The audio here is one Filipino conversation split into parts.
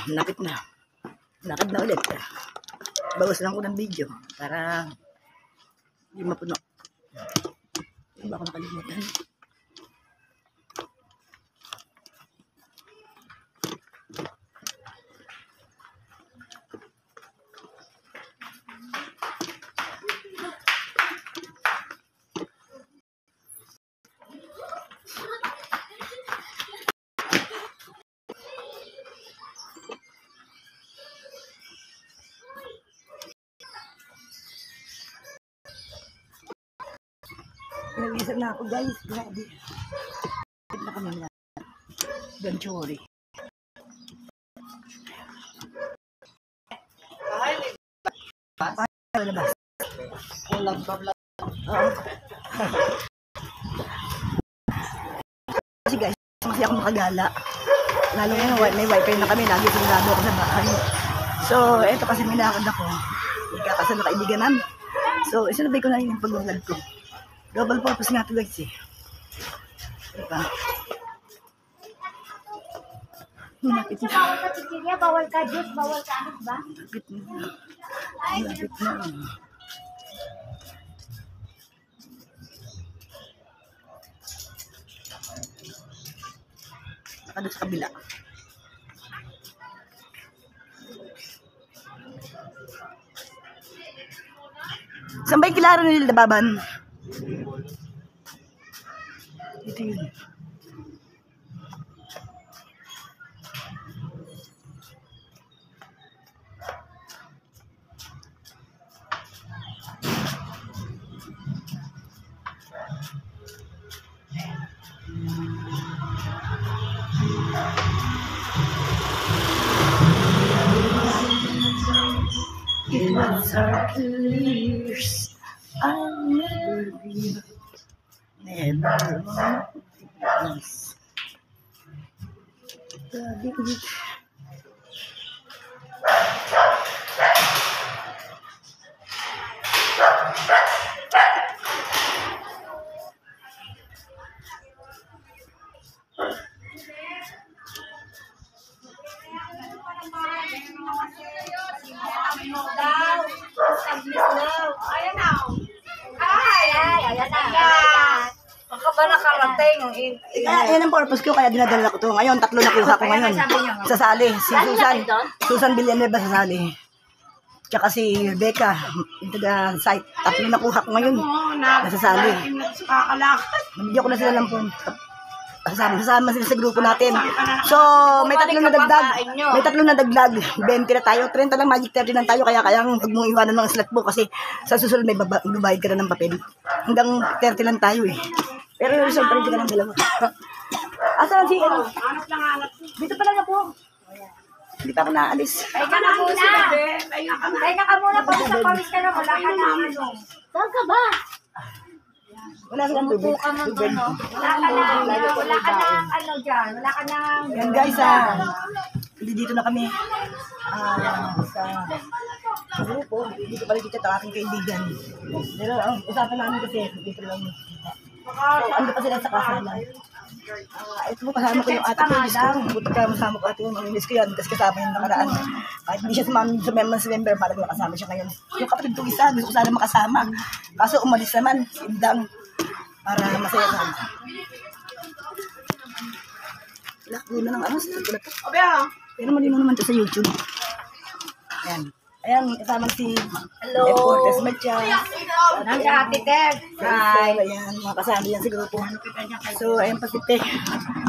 Napit na. Lakad na ulit. Bawas lang ko ng video para hindi mapuno. Hindi ba ako nakalimutan? Pinawisan na ako guys, grabe. Pinawisan na kami na. Don't worry. Paano labas? Walang babla. Kasi guys, kasi ako makagala. Lalo ngayon, may wifi na kami, lagi sigurado ako sa bahay. So, eto kasi may lakad ako. Magkakasal na kaibigan namin. So, isinabay ko na rin yung pag-vlog ko. Double purpose nga ito guys eh. Diba? Lapit na. Bawal ka chichirya, bawal ka juice, bawal ka ano ba? Lapit na. Lapit na. Nakadot sa kabila. Saan ba yung kilaro nila Baban? Ito yun. It was our years. I'll never be, never once. Ayan na. Ayan na. Baka ba nakarating? Yan ang purpose ko, kaya dinadala ko to. Ngayon, 3 nakuha ko ngayon. Sasali, si Susan Villanueva sasali. Tsaka si Rebecca, yung taga-site. 3 nakuha ko ngayon. Nasasali. Nabigyan ko na sila ng phone. Kasama sila sa grupo natin. So, may 3 na dagdag. May 3 na dagdag. 20 na tayo. 30 lang, magic 30 lang tayo. Kaya huwag mong iwanan ng slot mo kasi sa susunod may babayad ka na ng papel. Hanggang 30 lang tayo eh. Pero yung result pa rin ka ng 2. Asan si ano? Dito pala na po. Hindi pa ako naalis. Ay ka na muna. Ay ka muna. Pag sa pawis ka na, wala ka na ano. Saan ka ba? Wala ka ng tubig. Wala ka na ano dyan. Wala ka na. Yan guys, hindi dito na kami sa grupo. Dito pala kita ang aking kaibigan. Pero ang usapan namin kasi dito lang. So, ando pa sila sa kasama. Ito mo, kasama ko yung ate ko. Buti ka masama ko ate ko. Ang ko yan. Kasi kasama yung nakaraan. Kahit hindi siya sa member, parang nakasama siya ngayon. Yung kapatid ko isa, gusto ko sana makasama. Kaso umalis naman, si Indang. Para masaya sana. Lakbo na ng ano sa sulat. Pero malino naman ito sa YouTube. Ayan. Ayan, kasama si Fortes Matcha. Nang si Ate Ted. Hi. Ayan, mga kasama yan sa grupo. So, ayan pa si Te.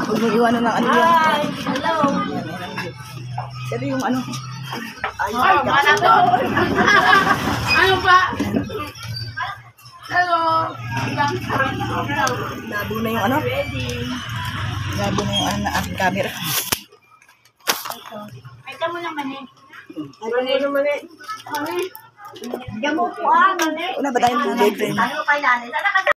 Huwag mo iwanan ng ano yan. Hi. Hello. Pero yung ano. Ay, Mana to? Ano pa? Hello. labo na yung ano. Labo na yung ano na ating camera. Ay, ka mo naman eh. Mani naman eh. Mani. Diyan mo po mani. Una ba tayong tubig, friend? Ano kailangan?